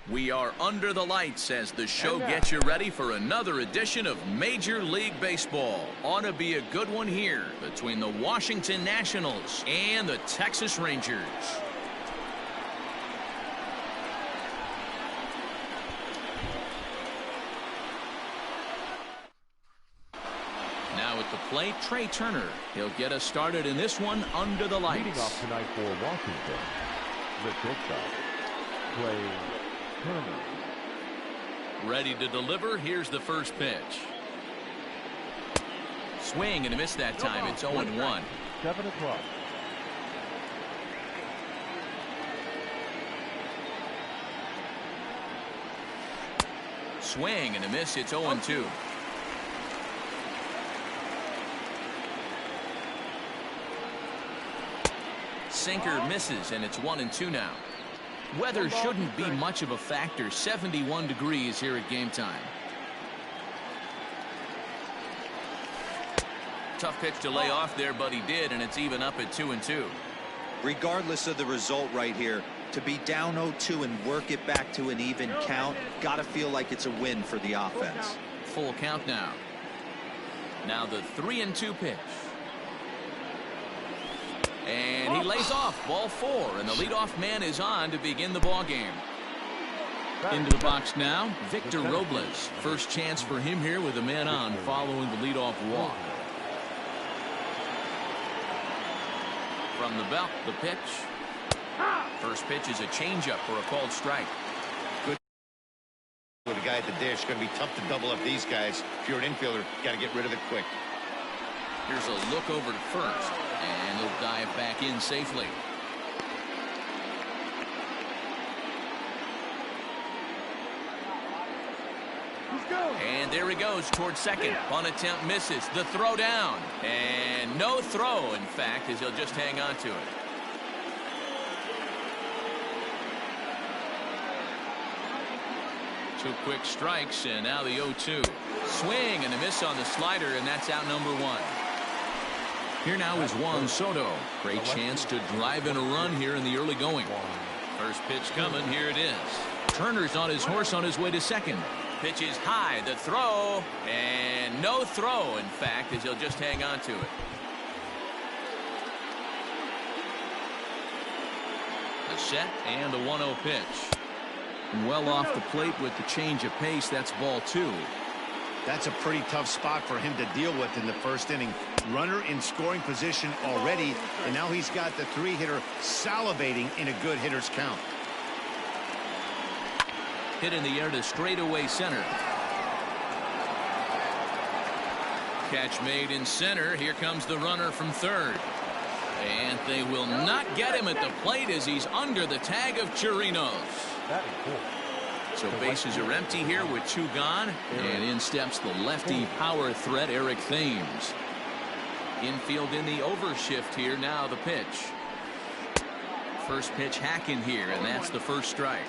We are under the lights as the show gets you ready for another edition of Major League Baseball. Ought to be a good one here between the Washington Nationals and the Texas Rangers. Now at the plate, Trey Turner. He'll get us started in this one under the lights. Leading off tonight for Washington, the shortstop, Trey Turner. Ready to deliver. Here's the first pitch. Swing and a miss that time. It's 0-1. 7 o'clock. Swing and a miss. It's 0-2. Sinker misses, and it's 1-2 now. Weather shouldn't be much of a factor. 71 degrees here at game time. Tough pitch to lay off there, but he did, and it's even up at 2-2. Regardless of the result right here, to be down 0-2 and work it back to an even count, gotta feel like it's a win for the offense. Full count now. Now the 3-2 pitch. And he lays off ball 4, and the leadoff man is on to begin the ball game. Into the box now, Victor Robles. First chance for him here with a man on following the leadoff walk. From the belt, the pitch. First pitch is a changeup for a called strike. Good with a guy at the dish. Going to be tough to double up these guys. If you're an infielder, got to get rid of it quick. Here's a look over to first, and he'll dive back in safely. And there he goes towards second. Bunt attempt misses. The throw down. And no throw, in fact, as he'll just hang on to it. Two quick strikes, and now the 0-2. Swing and a miss on the slider, and that's out number 1. Here now is Juan Soto. Great chance to drive in a run here in the early going. First pitch coming. Here it is. Turner's on his horse on his way to second. Pitch is high. The throw. And no throw, in fact, as he'll just hang on to it. A set and a 1-0 pitch. Well off the plate with the change of pace. That's ball 2. That's a pretty tough spot for him to deal with in the first inning. Runner in scoring position already, and now he's got the 3-hitter salivating in a good hitter's count. Hit in the air to straightaway center. Catch made in center. Here comes the runner from third. And they will not get him at the plate as he's under the tag of Chirinos. That is cool. So bases are empty here with 2 gone. And in steps the lefty power threat, Eric Thames. Infield in the overshift here. Now the pitch. First pitch hacking here, and that's the first strike.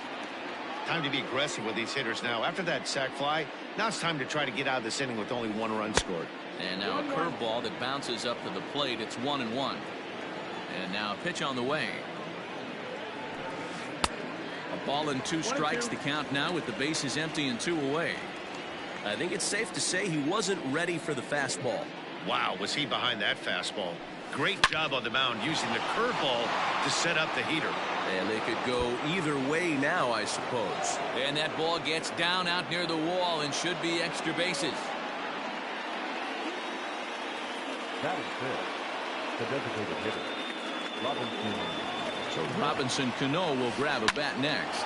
Time to be aggressive with these hitters now. After that sac fly, now it's time to try to get out of this inning with only 1 run scored. And now a curveball that bounces up to the plate. It's 1-1. And now a pitch on the way. A ball and 2 strikes the count now with the bases empty and 2 away. I think it's safe to say he wasn't ready for the fastball. Wow, was he behind that fastball. Great job on the mound using the curveball to set up the heater. And they could go either way now, I suppose. And that ball gets down out near the wall and should be extra bases. That is good. The designated hitter, Robinson. So Robinson Cano will grab a bat next.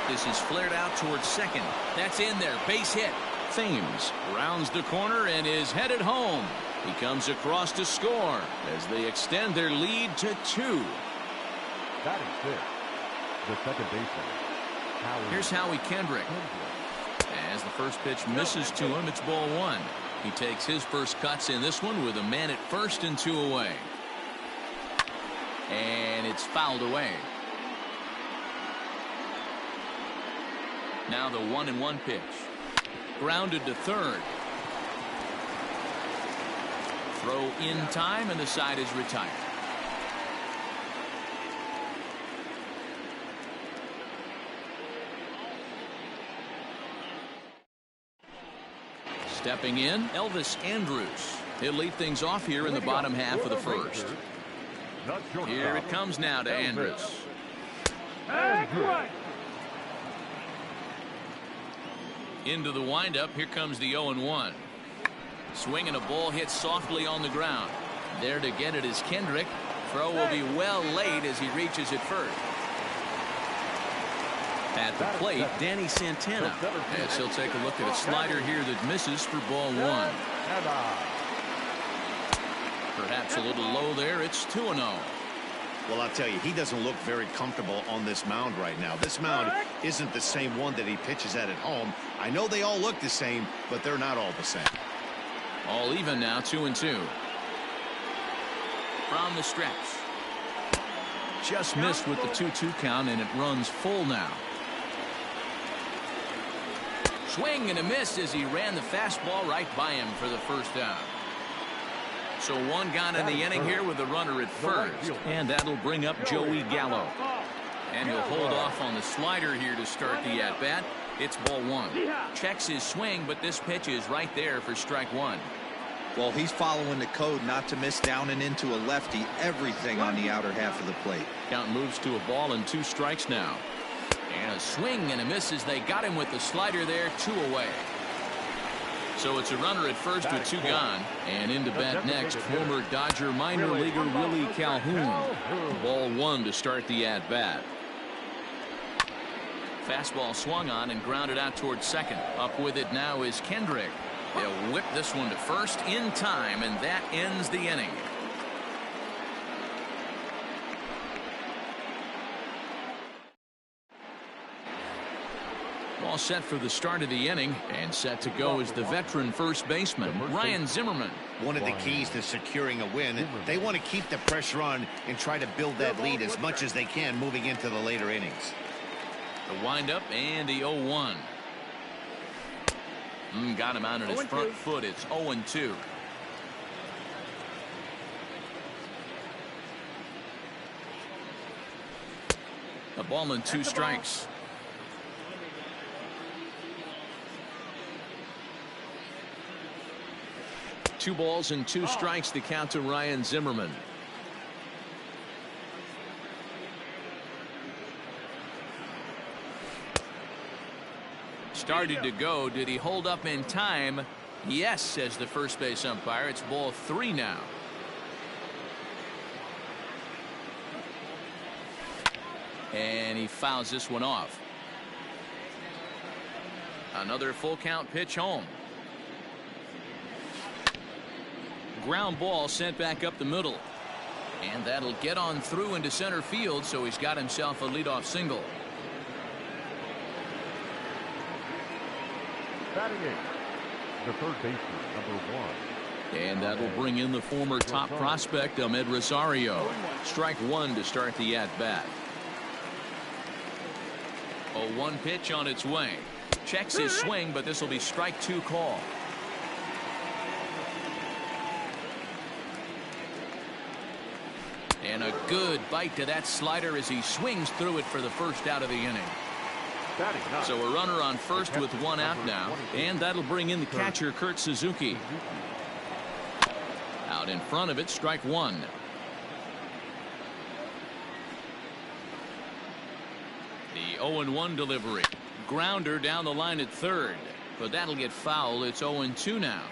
This is flared out towards second. That's in there. Base hit. Thames rounds the corner and is headed home. He comes across to score as they extend their lead to 2. That is good. The second baseman. Here's Howie Kendrick. As the first pitch misses to him, it's ball 1. He takes his first cuts in this one with a man at first and 2 away. And it's fouled away. Now the 1-1 pitch. Grounded to third. Throw in time, and the side is retired. Stepping in, Elvis Andrus. He'll lead things off here in the bottom half of the first. Here it comes now to Andrus. Into the windup. Here comes the 0-1. Swinging a ball hit softly on the ground. There to get it is Kendrick. Throw will be well late as he reaches it first. At the plate, Danny Santana. As he'll take a look at a slider here that misses for ball 1. Perhaps a little low there. It's 2-0. Well, I'll tell you, he doesn't look very comfortable on this mound right now. This mound isn't the same one that he pitches at home. I know they all look the same, but they're not all the same. All even now, 2-2. From the stretch. Just missed with the 2-2 count, and it runs full now. Swing and a miss as he ran the fastball right by him for the first down. So one gone in the inning here with the runner at first. And that'll bring up Joey Gallo. And he'll hold off on the slider here to start the at-bat. It's ball 1. Checks his swing, but this pitch is right there for strike 1. Well, he's following the code not to miss down and into a lefty. Everything on the outer half of the plate. Count moves to a ball and 2 strikes now. And a swing and a miss as they got him with the slider there. 2 away. So it's a runner at first with 2 gone. And in to bat next, former Dodger minor leaguer Willie Calhoun. Ball 1 to start the at-bat. Fastball swung on and grounded out towards second. Up with it now is Kendrick. They'll whip this one to first in time, and that ends the inning. All set for the start of the inning, and set to go is the veteran first baseman, Ryan Zimmerman. One of the keys to securing a win, they want to keep the pressure on and try to build that lead as much as they can moving into the later innings. The windup and the 0-1. Got him out on his front foot. It's 0-2. A ball and 2 strikes. Two balls and 2 strikes to count to Ryan Zimmerman. Started to go. Did he hold up in time? Yes, says the first base umpire. It's ball 3 now. And he fouls this one off. Another full count pitch home. Ground ball sent back up the middle. And that'll get on through into center field, so he's got himself a leadoff single. Batting in, the third baseman, number 1. And that'll bring in the former top prospect, Ahmed Rosario. Strike 1 to start the at-bat. 0-1 pitch on its way. Checks his swing, but this will be strike 2 call. And a good bite to that slider as he swings through it for the first out of the inning. So a runner on first with 1 out now, and that'll bring in the catcher, Kurt Suzuki. Out in front of it, strike 1. The 0-1 delivery. Grounder down the line at third, but that'll get foul. It's 0-2 now.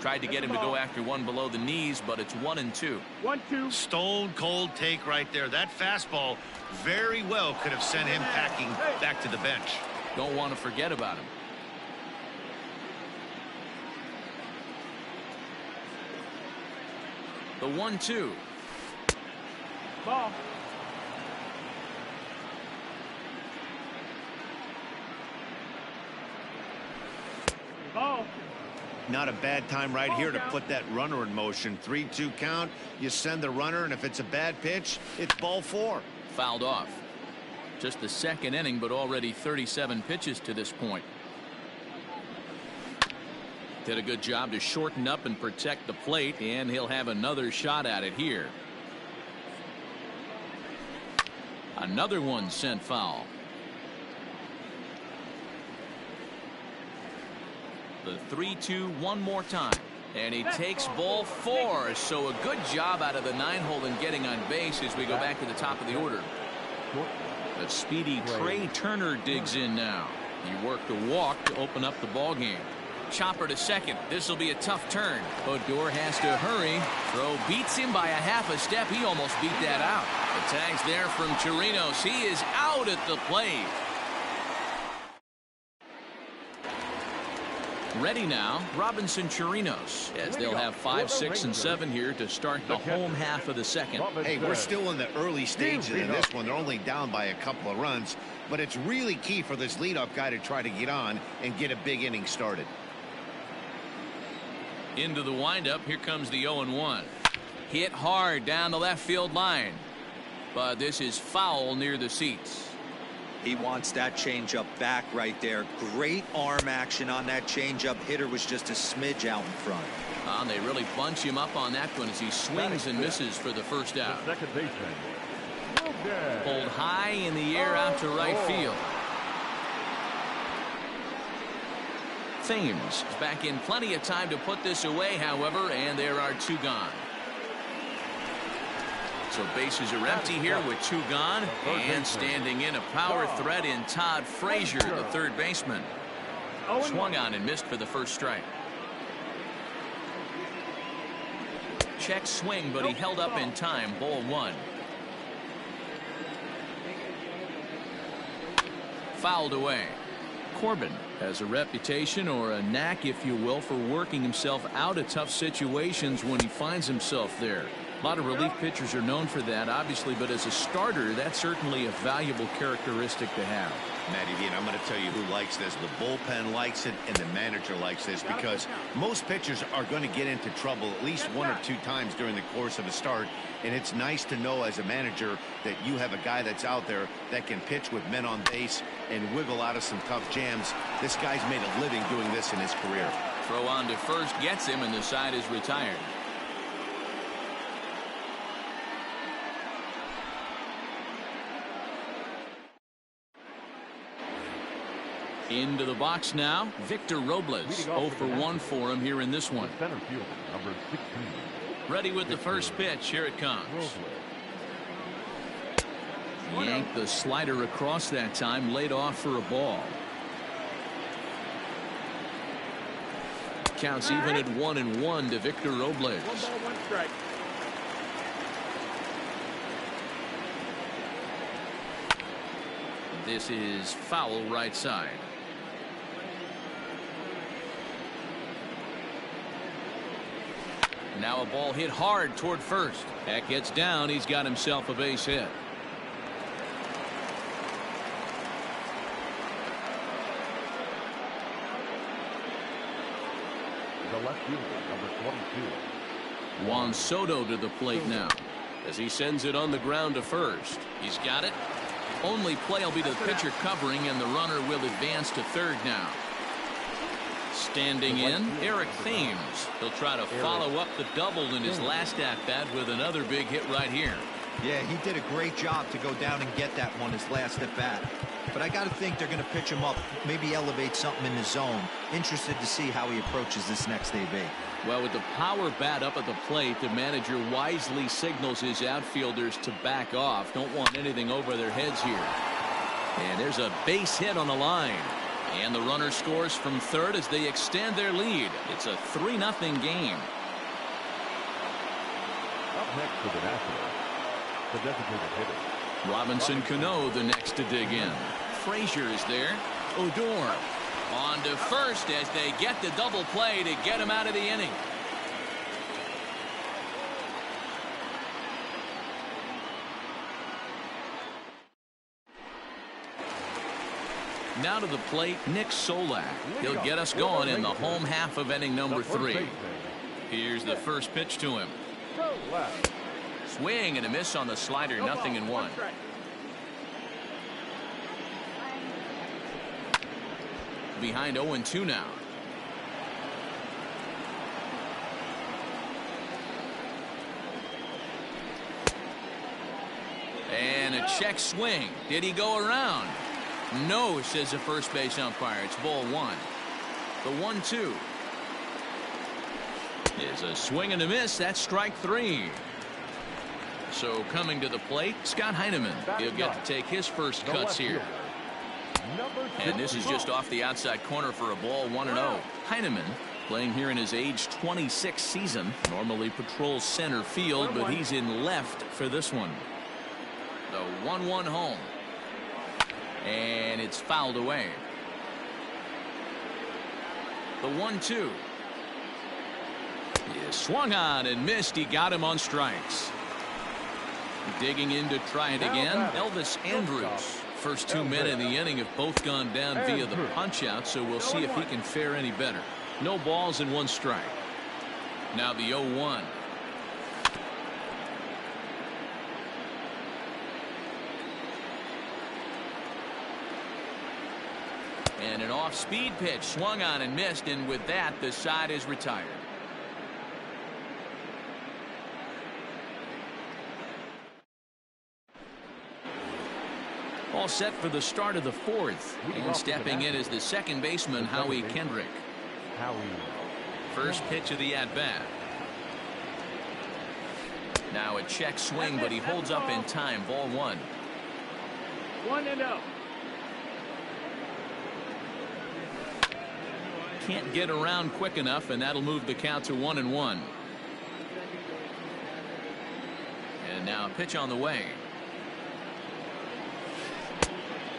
Tried to get him to go after one below the knees, but it's 1-2. 1-2. Stone cold take right there. That fastball very well could have sent him packing back to the bench. Don't want to forget about him. The 1-2. Ball. Ball. Not a bad time right here to put that runner in motion. 3-2 count. You send the runner, and if it's a bad pitch, it's ball 4. Fouled off. Just the second inning, but already 37 pitches to this point. Did a good job to shorten up and protect the plate, and he'll have another shot at it here. Another one sent foul. The 3-2 one more time. And he takes ball 4. So a good job out of the 9-hole in getting on base as we go back to the top of the order. The speedy Trey Turner digs in now. He worked the walk to open up the ball game. Chopper to second. This will be a tough turn. Odor has to hurry. Throw beats him by a half a step. He almost beat that out. The tag's there from Chirinos. He is out at the plate. Ready now, Robinson Chirinos, as they'll have 5, 6, and 7 here to start the home half of the second. Hey, we're still in the early stages of this one. They're only down by a couple of runs, but it's really key for this leadoff guy to try to get on and get a big inning started. Into the windup, here comes the 0-1. Hit hard down the left field line, but this is foul near the seats. He wants that changeup back right there. Great arm action on that changeup. Hitter was just a smidge out in front. They really bunch him up on that one as he swings and misses for the first out. Second baseman. Pulled high in the air out to right field. Thames is back in plenty of time to put this away, however, and there are 2 gone. So bases are empty here with 2 gone, and standing in a power threat in Todd Frazier, the third baseman. Swung on and missed for the first strike. Check swing, but he held up in time. Ball 1. Fouled away. Corbin has a reputation, or a knack if you will, for working himself out of tough situations when he finds himself there. A lot of relief pitchers are known for that, obviously, but as a starter, that's certainly a valuable characteristic to have. Matty V, and I'm going to tell you who likes this. The bullpen likes it, and the manager likes this, because most pitchers are going to get into trouble at least 1 or 2 times during the course of a start, and it's nice to know as a manager that you have a guy that's out there that can pitch with men on base and wiggle out of some tough jams. This guy's made a living doing this in his career. Throw on to first gets him, and the side is retired. Into the box now, Victor Robles. 0 for 1 for him here in this one. Center fielder, number 16. Ready with the first pitch. Here it comes. Yanked the slider across that time, laid off for a ball. Counts even at 1-1 to Victor Robles. 1 ball, 1 strike. This is foul right side. Now a ball hit hard toward first. That gets down. He's got himself a base hit. The left fielder, number 22. Juan Soto to the plate now as he sends it on the ground to first. He's got it. Only play will be the pitcher covering, and the runner will advance to third now. Standing in, Eric Thames. He'll try to follow up the double in his last at-bat with another big hit right here. Yeah, he did a great job to go down and get that one his last at-bat. But I got to think they're going to pitch him up, maybe elevate something in the zone. Interested to see how he approaches this next AB. Well, with the power bat up at the plate, the manager wisely signals his outfielders to back off. Don't want anything over their heads here. And there's a base hit on the line. And the runner scores from third as they extend their lead. It's a 3-0 game. Up next for the Nationals, the designated hitter. Robinson Cano the next to dig in. Frazier is there. Odor on to first as they get the double play to get him out of the inning. Now to the plate, Nick Solak. He'll get us going in the home half of inning number 3. Here's the first pitch to him. Swing and a miss on the slider, 0-1. Behind 0-2 now. And a check swing. Did he go around? No, says the first base umpire. It's ball 1. The 1-2 is a swing and a miss. That's strike 3. So coming to the plate, Scott Heineman. He'll get to take his first cuts here. And this is just off the outside corner for a ball, 1-0. Heineman, playing here in his age 26 season, normally patrols center field, but he's in left for this one. The 1-1 home. And it's fouled away. The 1-2 is swung on and missed. He got him on strikes. Digging in to try it again, Elvis Andrus. First 2 men in the inning have both gone down via the punch out, so we'll see if he can fare any better. No balls and 1 strike. Now the 0-1. And an off-speed pitch swung on and missed, and with that the side is retired. All set for the start of the 4th, and stepping in is the second baseman, Howie Kendrick. First pitch of the at-bat. Now a check swing, but he holds up in time. Ball 1. 1-0. Can't get around quick enough, and that'll move the count to 1-1. And now a pitch on the way.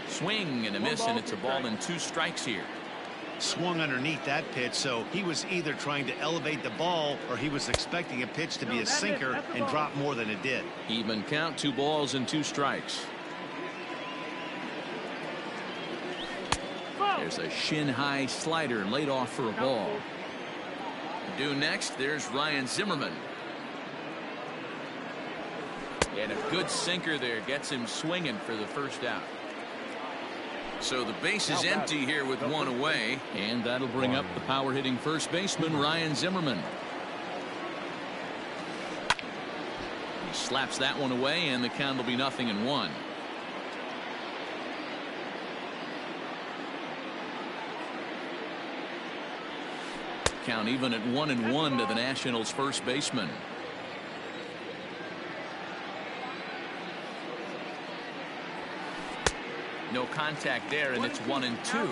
Swing and a miss, and it's a ball and 2 strikes here. Swung underneath that pitch, so he was either trying to elevate the ball or he was expecting a pitch to be a sinker and drop more than it did. Even count, 2 balls and 2 strikes. There's a shin-high slider laid off for a ball. Due next, there's Ryan Zimmerman. And a good sinker there gets him swinging for the first out. So the base is empty here with 1 away, and that'll bring up the power-hitting first baseman, Ryan Zimmerman. He slaps that one away, and the count will be 0-1. Count even at 1-1 to the Nationals' first baseman. No contact there, and it's 1-2.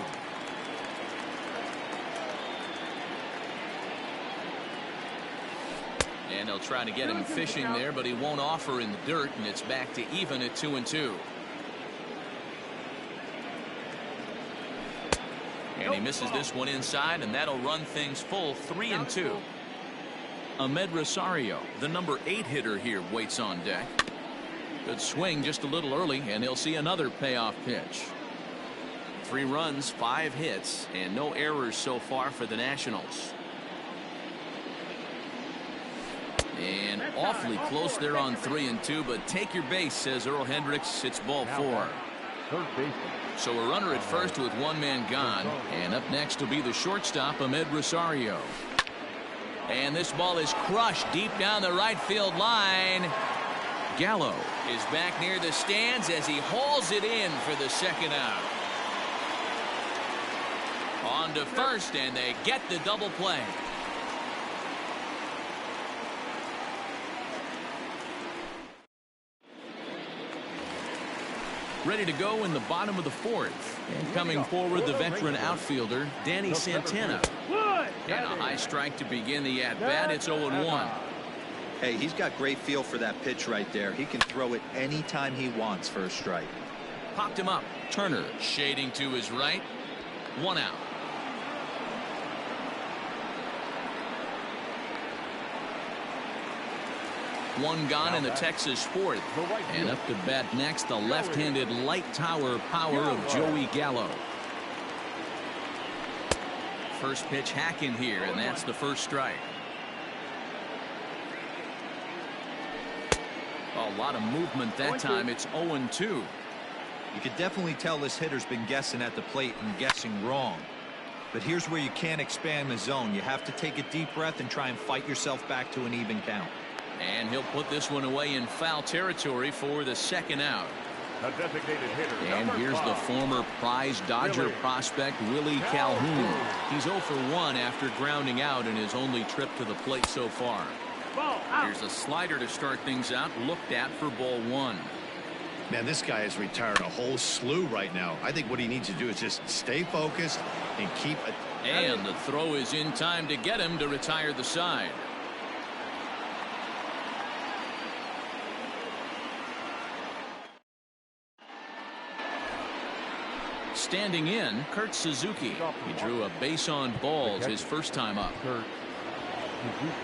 And they'll try to get him fishing there, but he won't offer in the dirt, and it's back to even at 2-2. And he misses this one inside, and that'll run things full 3-2. Ahmed Rosario, the number 8 hitter here, waits on deck. Good swing just a little early, and he'll see another payoff pitch. 3 runs, 5 hits, and no errors so far for the Nationals. And awfully close there on 3-2, but take your base, says Earl Hendricks. It's ball 4. So a runner at first with 1 man gone, and up next will be the shortstop, Ahmed Rosario. And this ball is crushed deep down the right field line. Gallo is back near the stands as he hauls it in for the second out. On to first, and they get the double play. Ready to go in the bottom of the 4th. And coming forward, the veteran outfielder, Danny Santana. And a high strike to begin the at-bat. It's 0-1. Hey, he's got great feel for that pitch right there. He can throw it anytime he wants for a strike. Popped him up. Turner shading to his right. 1 out. One gone in the Texas 4th. And up to bat next, the left-handed light tower power of Joey Gallo. First pitch hacking here, and that's the first strike. A lot of movement that time. It's 0-2. You could definitely tell this hitter's been guessing at the plate and guessing wrong. But here's where you can't expand the zone. You have to take a deep breath and try and fight yourself back to an even count. And he'll put this one away in foul territory for the second out. A designated hitter. And here's the former prize Dodger prospect, Willie Calhoun. He's 0 for 1 after grounding out in his only trip to the plate so far. Here's a slider to start things out, looked at for ball 1. Man, this guy is retiring a whole slew right now. I think what he needs to do is just stay focused and keep it. And the throw is in time to get him to retire the side. Standing in, Kurt Suzuki. He drew a base on balls his first time up. Kurt Suzuki.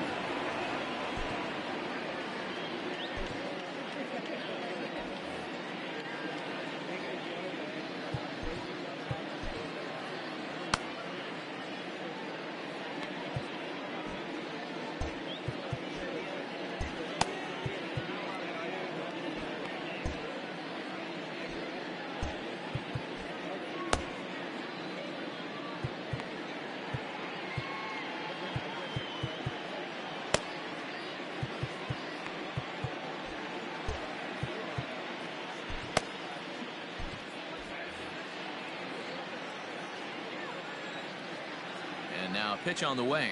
And now pitch on the way.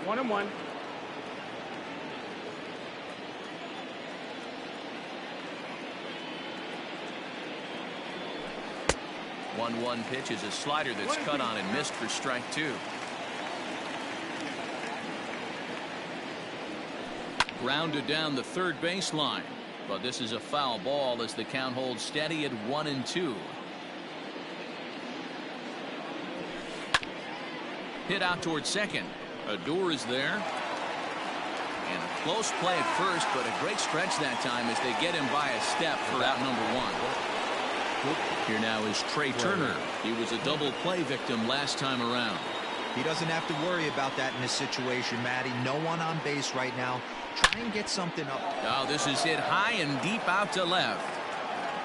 One and one. One pitch is a slider that's cut on and missed for strike 2. Grounded down the third baseline, but this is a foul ball as the count holds steady at 1-2. Hit out towards second. Odor is there. And a close play at first, but a great stretch that time as they get him by a step for out number 1. Here now is Trey Turner. He was a double play victim last time around. He doesn't have to worry about that in this situation, Matty. No one on base right now. Try and get something up. Oh, this is hit high and deep out to left.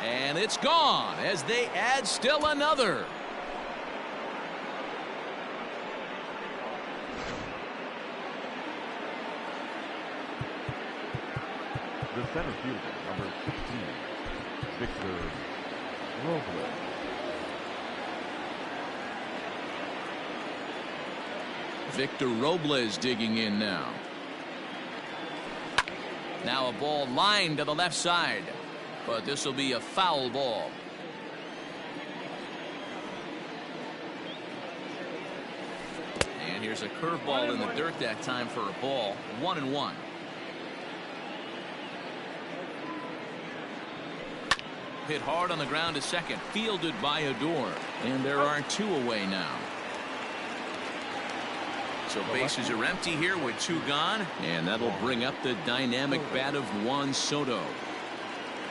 And it's gone as they add still another. The center fielder, number 16, Victor Robles. Victor Robles digging in now. Now a ball lined to the left side, but this will be a foul ball. And here's a curveball in the dirt that time for a ball. 1-1. Hit hard on the ground to second, fielded by Odor, and there are 2 away now. So bases are empty here with 2 gone, and that'll bring up the dynamic bat of Juan Soto.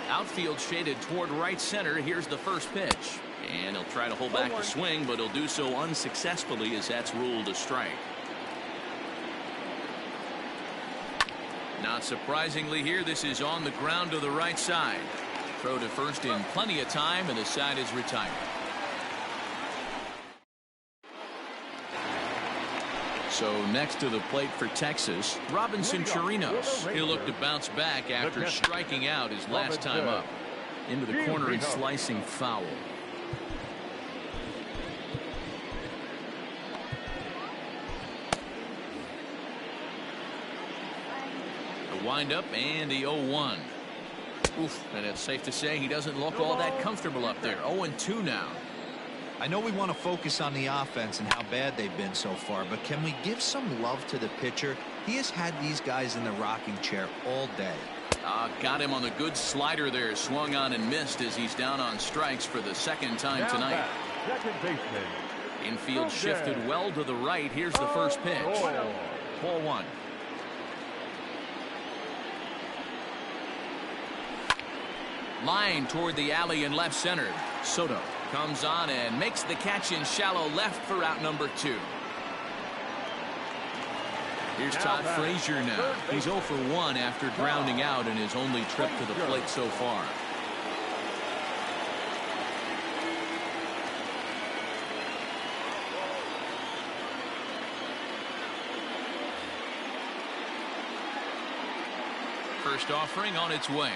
Outfield shaded toward right center. Here's the first pitch, and he'll try to hold back the swing, but he'll do so unsuccessfully as that's ruled a strike. Not surprisingly here, this is on the ground to the right side. Throw to first in plenty of time, and the side is retired. So next to the plate for Texas, Robinson Chirinos. He'll look to bounce back after striking out his last time up. Into the corner and slicing foul. The windup and the 0-1. Oof, and it's safe to say he doesn't look all that comfortable up there. 0-2 now. I know we want to focus on the offense and how bad they've been so far, but can we give some love to the pitcher? He has had these guys in the rocking chair all day. Got him on the good slider there. Swung on and missed as he's down on strikes for the second time tonight. Second baseman. Infield shifted well to the right. Here's the first pitch. Ball 1. Line toward the alley in left center. Soto comes on and makes the catch in shallow left for out number 2. Here's Todd Frazier now. He's 0 for 1 after grounding out in his only trip to the plate so far. first offering on its way.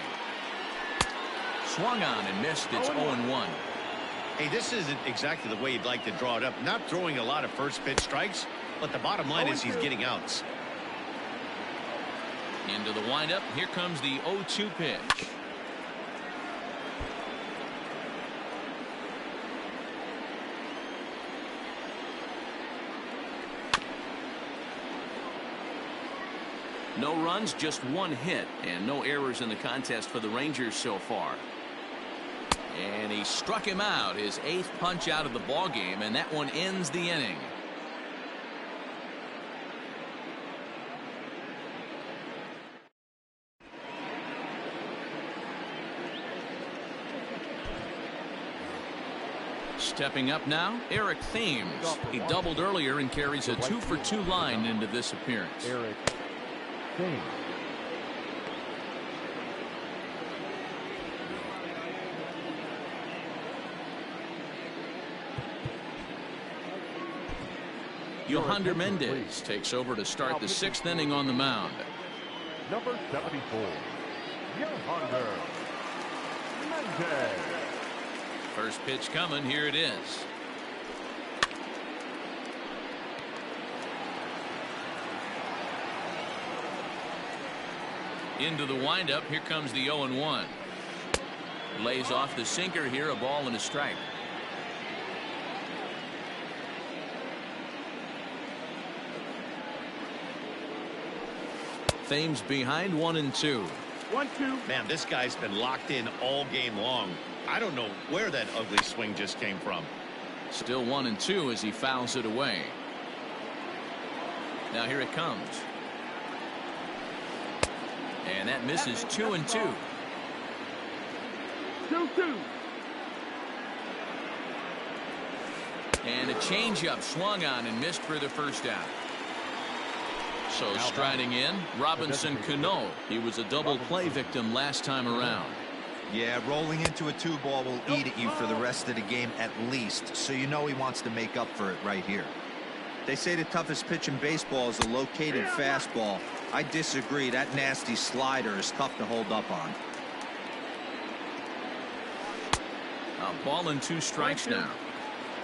Swung on and missed. It's 0-1. Hey, this isn't exactly the way you'd like to draw it up. Not throwing a lot of first pitch strikes, but the bottom line is he's getting outs. Into the windup. Here comes the 0-2 pitch. No runs, just one hit, and no errors in the contest for the Rangers so far. And he struck him out, his 8th punch out of the ball game, and that one ends the inning. Stepping up now, Eric Thames. He doubled earlier and carries a 2-for-2 line into this appearance. Eric Thames. Yohander Mendez takes over to start the 6th inning on the mound. Number 74, Yohander Mendez. First pitch coming. Here it is. Into the windup. Here comes the 0-1. Lays off the sinker here. A ball and a strike. Thames behind 1-2. 1-2. Man, this guy's been locked in all game long. I don't know where that ugly swing just came from. Still 1-2 as he fouls it away. Now here it comes. And that misses 2-2. 2-2. And a changeup swung on and missed for the first out. So striding in, Robinson Cano. He was a double play victim last time around. Yeah, rolling into a 2-ball will eat at you for the rest of the game at least, so you know he wants to make up for it right here. They say the toughest pitch in baseball is a located fastball. I disagree. That nasty slider is tough to hold up on. A ball and 2 strikes now.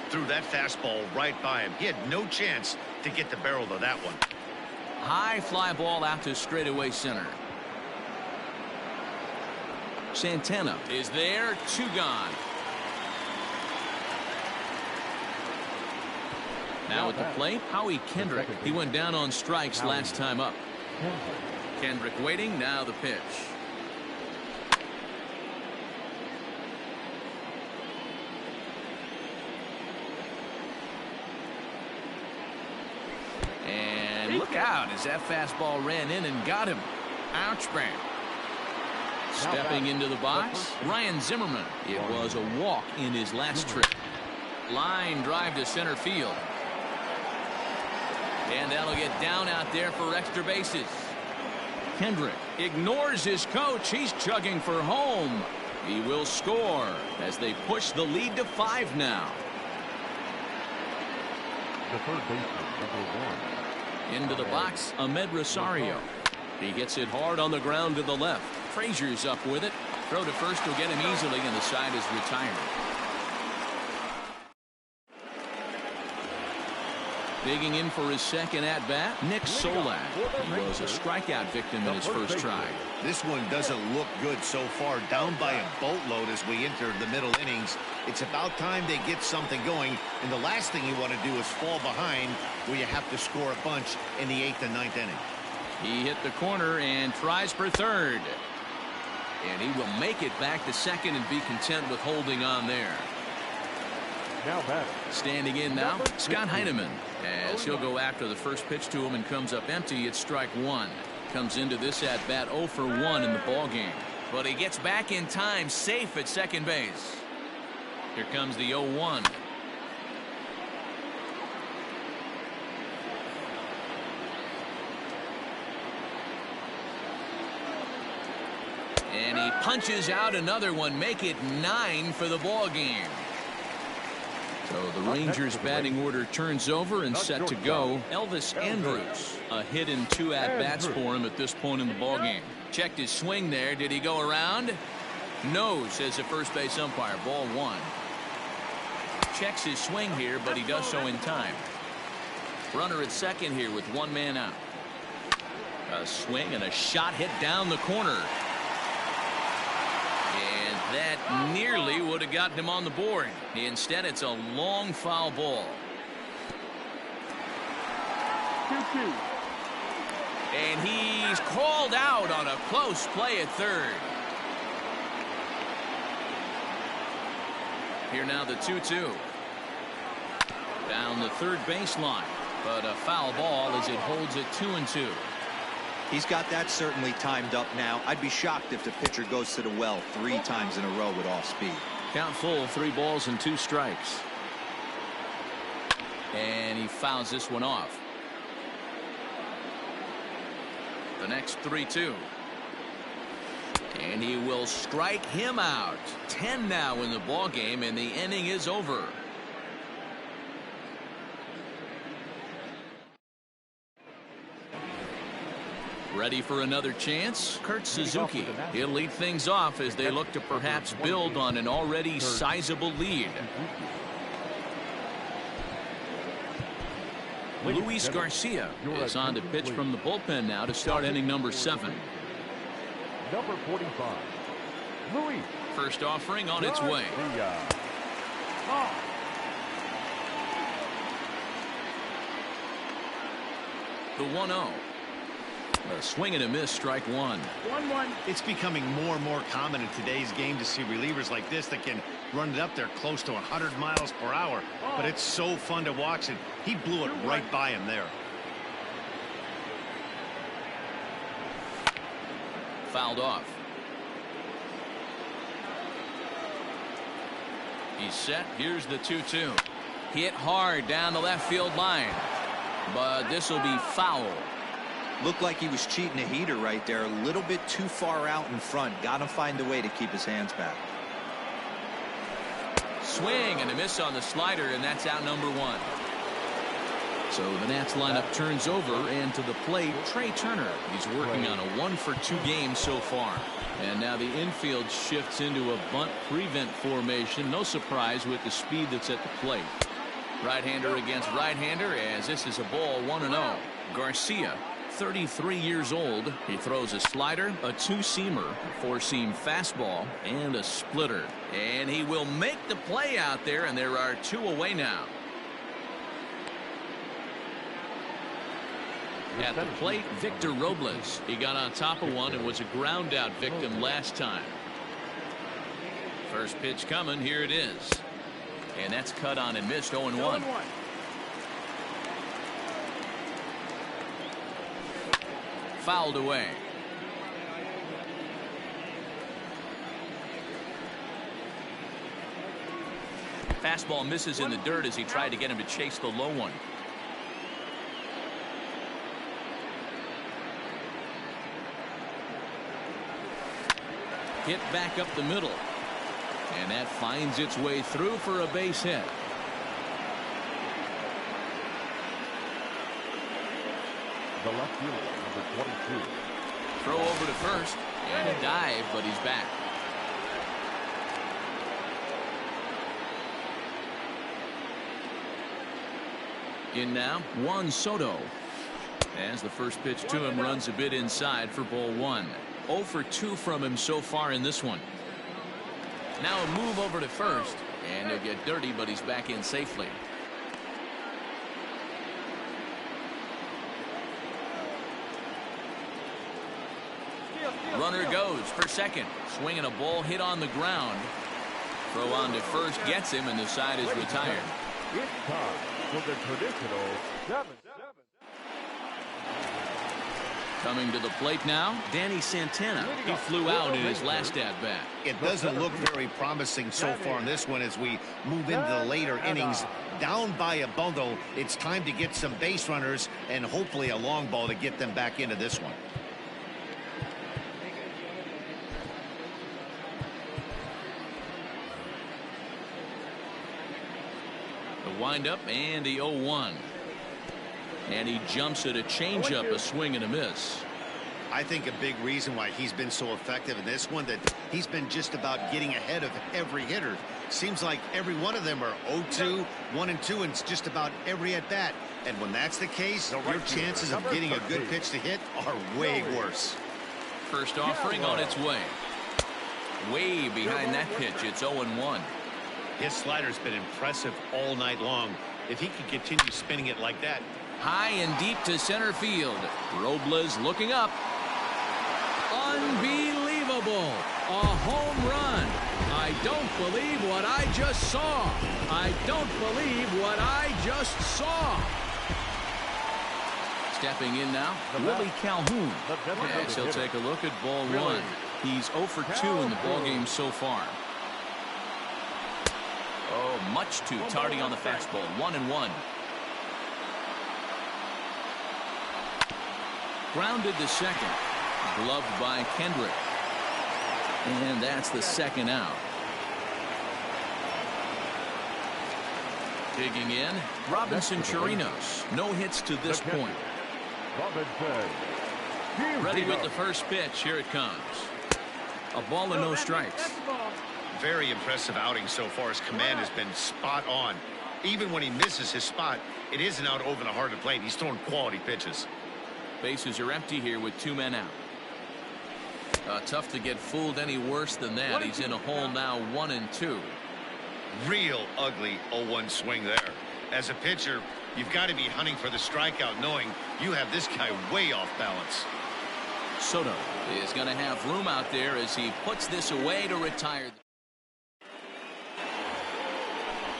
Threw that fastball right by him. He had no chance to get the barrel of that one. High fly ball out to straightaway center. Santana is there. 2 gone. Now at the plate, Howie Kendrick. He went down on strikes last time up. Kendrick waiting. Now the pitch. And look out as that fastball ran in and got him. Ouch, man. Stepping into the box, Ryan Zimmerman. It was a walk in his last trip. Line drive to center field. And that'll get down out there for extra bases. Kendrick ignores his coach. He's chugging for home. He will score as they push the lead to 5 now. The third baseman, number 1. Into the box, Ahmed Rosario. He gets it hard on the ground to the left. Frazier's up with it. Throw to first will get him easily, and the side is retired. Digging in for his second at-bat, Nick Solak. He was a strikeout victim in his first try. This one doesn't look good so far. Down by a boatload as we enter the middle innings. It's about time they get something going, and the last thing you want to do is fall behind where you have to score a bunch in the 8th and 9th inning. He hit the corner and tries for third. And he will make it back to second and be content with holding on there. Now batting. Standing in now, Scott Heineman, as he'll go after the first pitch to him and comes up empty. It's strike 1. Comes into this at bat 0 for 1 in the ball game, but he gets back in time, safe at second base. Here comes the 0-1. And he punches out another one, make it 9 for the ball game. So the Rangers batting order turns over and set to go. Elvis Andrus, a hit in 2 at-bats for him at this point in the ballgame. Checked his swing there. Did he go around? No, says the first base umpire. Ball 1. Checks his swing here, but he does so in time. Runner at second here with 1 man out. A swing and a shot hit down the corner. And that nearly would have gotten him on the board. Instead, it's a long foul ball. 2-2. And he's called out on a close play at third. Here now the 2-2. Down the third baseline. But a foul ball as it holds it 2-2. He's got that certainly timed up now. I'd be shocked if the pitcher goes to the well 3 times in a row with off speed. Count full, 3 balls and 2 strikes. And he fouls this one off. The next 3-2. And he will strike him out. 10 now in the ball game, and the inning is over. Ready for another chance? Kurt Suzuki. He'll lead things off as they look to perhaps build on an already sizable lead. Luis Garcia is on to pitch from the bullpen now to start inning number 7. Number 45, Luis. First offering on its way. The 1-0. A swing and a miss, strike 1. 1-1. It's becoming more and more common in today's game to see relievers like this that can run it up there close to 100 miles per hour. But it's so fun to watch, and he blew it right by him there. Fouled off. He's set. Here's the 2-2. Hit hard down the left field line. But this will be foul. Looked like he was cheating a heater right there. A little bit too far out in front. Got to find a way to keep his hands back. Swing and a miss on the slider, and that's out number 1. So the Nats lineup turns over, and to the plate, Trey Turner. He's working on a 1-for-2 game so far. And now the infield shifts into a bunt prevent formation. No surprise with the speed that's at the plate. Right-hander against right-hander, as this is a ball 1-0. Garcia, 33 years old. He throws a slider, a 2-seamer, a 4-seam fastball, and a splitter. And he will make the play out there, and there are 2 away now. At the plate, Victor Robles. He got on top of one and was a ground out victim last time. First pitch coming. Here it is. And that's cut on and missed. 0-1. Fouled away. Fastball misses in the dirt as he tried to get him to chase the low one. Hit back up the middle. And that finds its way through for a base hit. The left fielder, number 22. Throw over to first. And a dive, but he's back. In now, Juan Soto. As the first pitch to him runs a bit inside for ball 1. 0 for 2 from him so far in this one. Now a move over to first, and he'll get dirty, but he's back in safely. Runner goes for second. Swinging a ball hit on the ground. Throw on to first gets him, and the side is retired. It's time for the traditional 7-7. Coming to the plate now, Danny Santana. He flew out in his last at-bat. It doesn't look very promising so far in this one as we move into the later innings. Down by a bundle, it's time to get some base runners and hopefully a long ball to get them back into this one. windup and the 0-1. And he jumps at a changeup, a swing and a miss. I think a big reason why he's been so effective in this one, that he's been just about getting ahead of every hitter. Seems like every one of them are 0-2, 1-2, and it's just about every at bat. And when that's the case, your chances of getting a good pitch to hit are way worse. First offering on its way. Way behind that pitch. It's 0-1. His slider's been impressive all night long. If he could continue spinning it like that. High and deep to center field. Robles looking up. Unbelievable. A home run. I don't believe what I just saw. I don't believe what I just saw. Stepping in now, Willie Calhoun. Yes, he'll take a look at ball one. He's 0 for 2 in the ballgame so far. Oh, much too tardy on the fastball. 1-1. Grounded to second. Gloved by Kendrick. And that's the second out. Digging in, Robinson Chirinos. No hits to this point. Ready with the first pitch. Here it comes. A ball and no strikes. Very impressive outing so far. His command has been spot on. Even when he misses his spot, it isn't out over the heart of the plate. He's throwing quality pitches. Bases are empty here with 2 men out. Tough to get fooled any worse than that. He's in a hole now, 1-2. Real ugly 0-1 swing there. As a pitcher, you've got to be hunting for the strikeout, knowing you have this guy way off balance. Soto is going to have room out there as he puts this away to retire.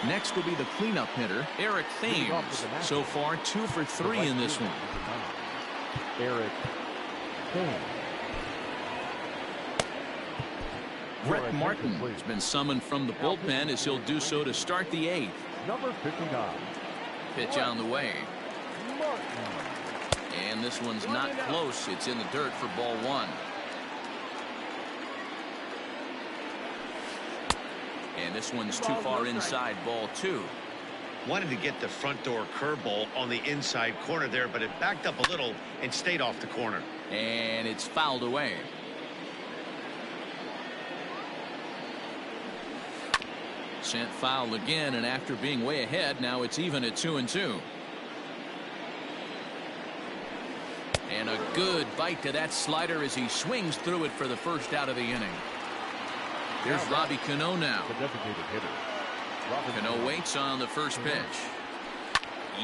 Next will be the cleanup hitter, Eric Thames. So far, 2 for 3 in this one. Eric Thames. Brett Martin has been summoned from the bullpen as he'll do so to start the 8th. Number 59. Pitch on the way. And this one's not close. It's in the dirt for ball 1. And this one's too far inside, ball 2. Wanted to get the front door curveball on the inside corner there, but it backed up a little and stayed off the corner. And it's fouled away. Sent foul again, and after being way ahead, now it's even at 2-2. And a good bite to that slider as he swings through it for the first out of the inning. Here's Robbie Cano now. Cano waits on the first pitch.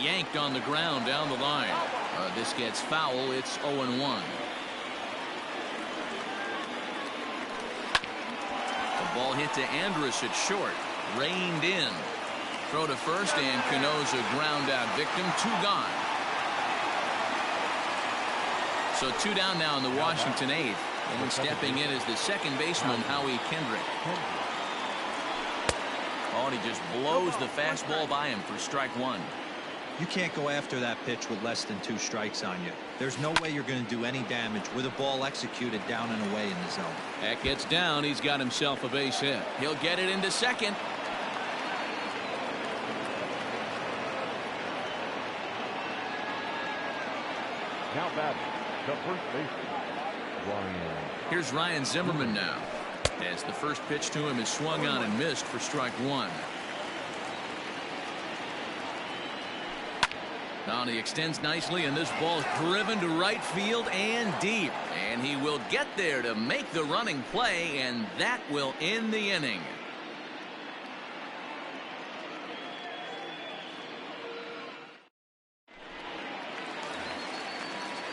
Yanked on the ground down the line. This gets foul. It's 0-1. The ball hit to Andrus at short. Reined in. Throw to first, and Cano's a ground out victim. 2 gone. So 2 down now in the Washington 8th. And stepping in is the second baseman, Howie Kendrick. Oh, and he just blows the fastball by him for strike 1. You can't go after that pitch with less than 2 strikes on you. There's no way you're going to do any damage with a ball executed down and away in the zone. That gets down. He's got himself a base hit. He'll get it into second. Now batting, the first baseman, Ryan. Here's Ryan Zimmerman now, as the first pitch to him is swung on and missed for strike 1. Now he extends nicely, and this ball's driven to right field and deep. And he will get there to make the running play, and that will end the inning.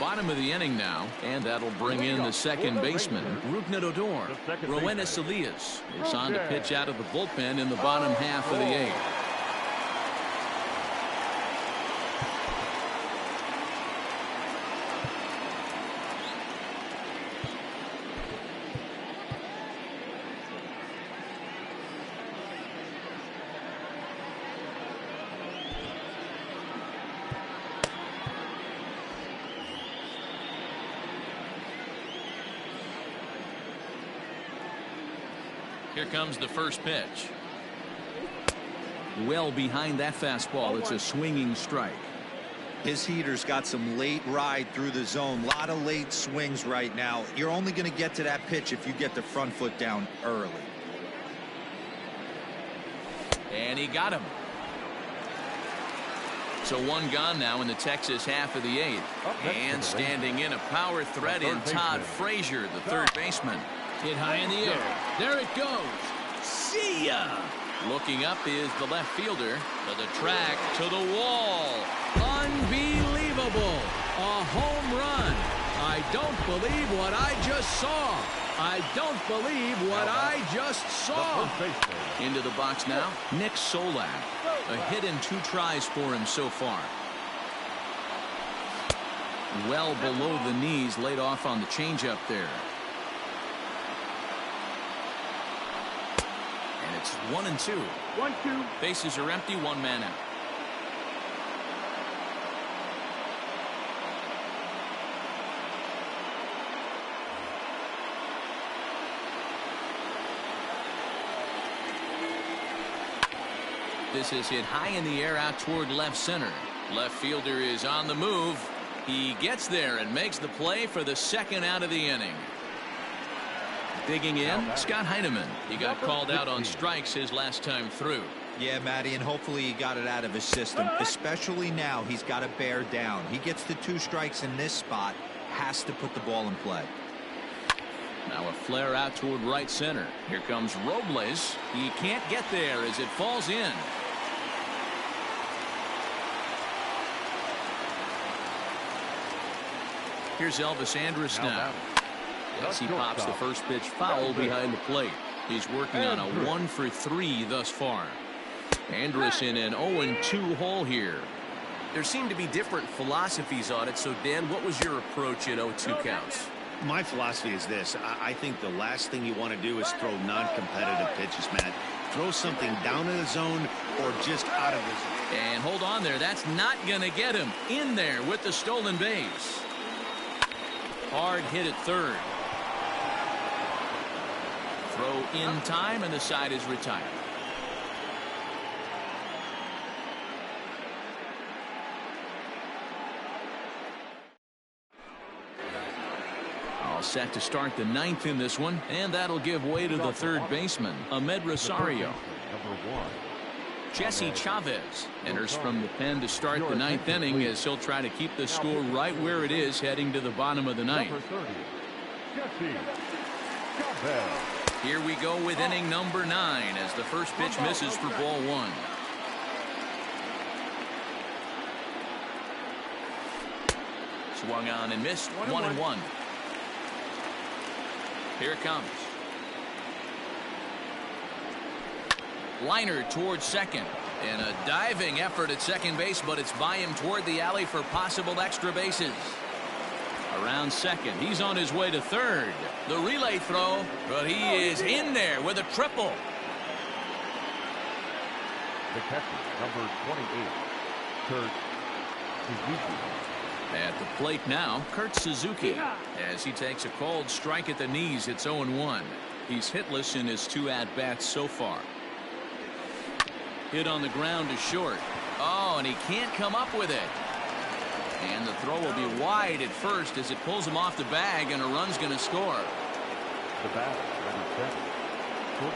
Bottom of the inning now, and that'll bring in the second baseman, Rougned Odor. Roenis Elias is on to pitch out of the bullpen in the bottom half of the 8th. Here comes the first pitch. well behind that fastball. It's a swinging strike. His heater's got some late ride through the zone. A lot of late swings right now. You're only going to get to that pitch if you get the front foot down early. And he got him. So one gone now in the Texas half of the 8th. And standing in a power threat in Todd Frazier, the third baseman. Hit high in the air. There it goes. See ya! Looking up is the left fielder. To the track, to the wall. Unbelievable! A home run. I don't believe what I just saw. I don't believe what I just saw. Into the box now, Nick Solak. A hit in 2 tries for him so far. Well below the knees, laid off on the changeup there. And it's 1-2. 1-2. Bases are empty, 1 man out. This is hit high in the air out toward left center. Left fielder is on the move. He gets there and makes the play for the 2nd out of the inning. Digging in, Scott Heineman. He got called out on strikes his last time through. Yeah, Matty, and hopefully he got it out of his system. Especially now, he's got to bear down. He gets the 2 strikes in this spot, has to put the ball in play. Now a flare out toward right center. Here comes Robles. He can't get there as it falls in. Here's Elvis Andrus now. As he pops the first pitch foul behind the plate. He's working on a 1 for 3 thus far. Andrus in an 0-2 hole here. There seem to be different philosophies on it. So, Dan, what was your approach in 0-2 counts? My philosophy is this. I think the last thing you want to do is throw non-competitive pitches, Matt. Throw something down in the zone or just out of the zone. And hold on there. That's not going to get him in there with the stolen base. Hard hit at third. Throw in time, and the side is retired. All set to start the 9th in this one, and that'll give way to the third baseman, Ahmed Rosario. Jesse Chavez enters from the pen to start the 9th inning as he'll try to keep the score right where it is heading to the bottom of the 9th. Here we go with inning number 9 as the first pitch misses for ball 1. Swung on and missed. 1-1. Here it comes. Liner towards second. And a diving effort at second base, but it's by him toward the alley for possible extra bases. Around second. He's on his way to third. The relay throw, but he is in there with a triple. The catcher, number 28, Kurt Suzuki. At the plate now, Kurt Suzuki. As he takes a cold strike at the knees, it's 0-1. He's hitless in his 2 at-bats so far. Hit on the ground to short. Oh, and he can't come up with it. And the throw will be wide at first as it pulls him off the bag, and a run's going to score. The batter, number 7.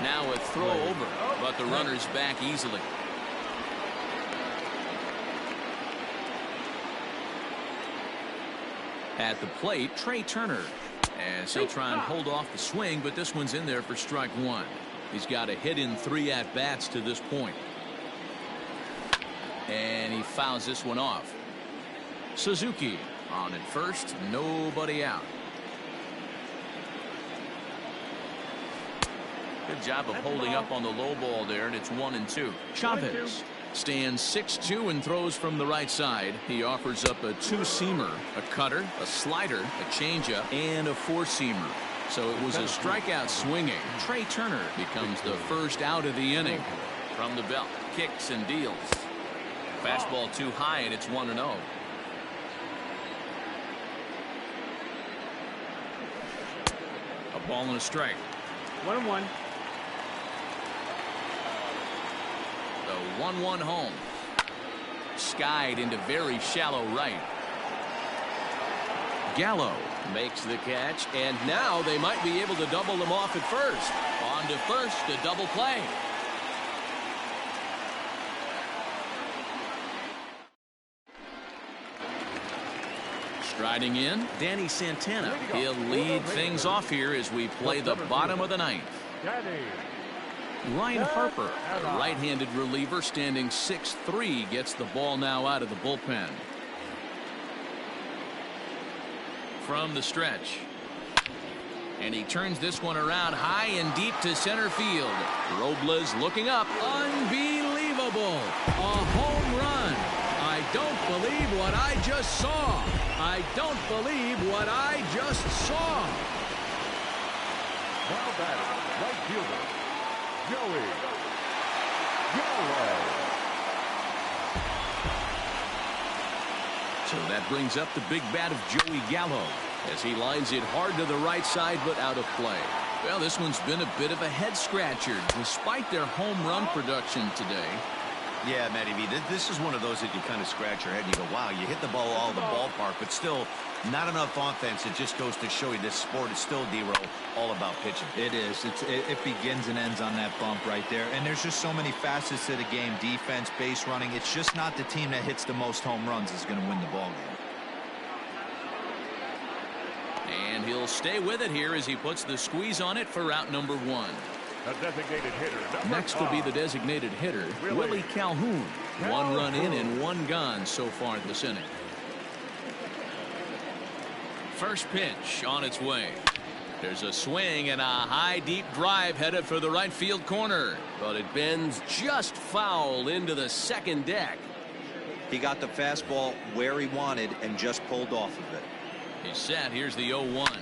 Now a throw over, but the runner's back easily. At the plate, Trey Turner. As he'll try and hold off the swing, but this one's in there for strike 1. He's got a hit in 3 at-bats to this point. And he fouls this one off. Suzuki on at first, nobody out. Good job of holding up on the low ball there, and it's 1-2. Chavez stands 6'2" and throws from the right side. He offers up a 2-seamer, a cutter, a slider, a changeup, and a 4-seamer. So it was a strikeout swinging. Trey Turner becomes the first out of the inning. From the belt, kicks and deals. Fastball too high, and it's 1-0. A ball and a strike. 1-1. The 1-1 home. Skied into very shallow right. Gallo makes the catch, and now they might be able to double them off at first. On to first, a double play. Striding in, Danny Santana. He'll lead things off here as we play the bottom of the ninth. Ryan Harper, a right-handed reliever standing 6'3", gets the ball now out of the bullpen. From the stretch. And he turns this one around high and deep to center field. Robles looking up. Unbelievable. A home run. I don't believe what I just saw. I don't believe what I just saw. Now batting, right fielder, Joey Gallo. So that brings up the big bat of Joey Gallo as he lines it hard to the right side, but out of play. Well, this one's been a bit of a head-scratcher despite their home run production today. Yeah, Matty V, this is one of those that you kind of scratch your head and you go, wow, you hit the ball all in the ballpark, but still not enough offense. It just goes to show you this sport is still, D-Row, all about pitching. It is. It begins and ends on that bump right there. And there's just so many facets to the game. Defense, base running. It's just not the team that hits the most home runs is going to win the ball game. And he'll stay with it here as he puts the squeeze on it for out number 1. A designated hitter. Next will be the designated hitter, Willie Calhoun. 1 run in and 1 gone so far this inning. First pitch on its way. There's a swing and a high deep drive headed for the right field corner, but it bends just foul into the second deck. He got the fastball where he wanted and just pulled off of it. He's set. Here's the 0-1.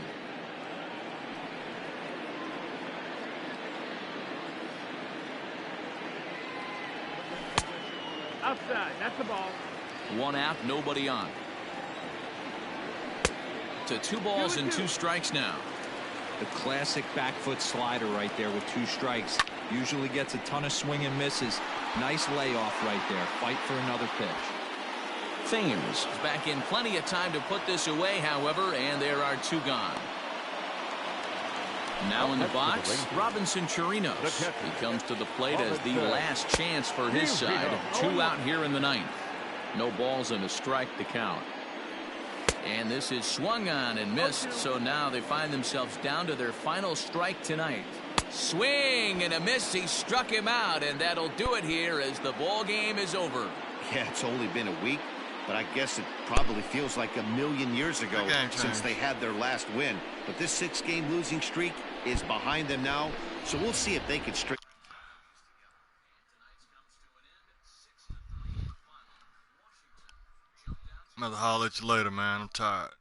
Outside. That's the ball. 1 out, nobody on. To 2 balls and 2 strikes now. The classic back foot slider right there with 2 strikes. Usually gets a ton of swing and misses. Nice layoff right there. Fight for another pitch. Thames is back in plenty of time to put this away, however, and there are 2 gone. Now in the box, Robinson Chirinos. He comes to the plate as the last chance for his side. 2 out here in the ninth. No balls and a strike to count. And this is swung on and missed, so now they find themselves down to their final strike tonight. Swing and a miss. He struck him out, and that'll do it here as the ball game is over. Yeah, it's only been a week, but I guess it probably feels like a million years ago since they had their last win. But this 6-game losing streak is behind them now, so we'll see if they can straighten. I'm gonna holler at you later, man. I'm tired.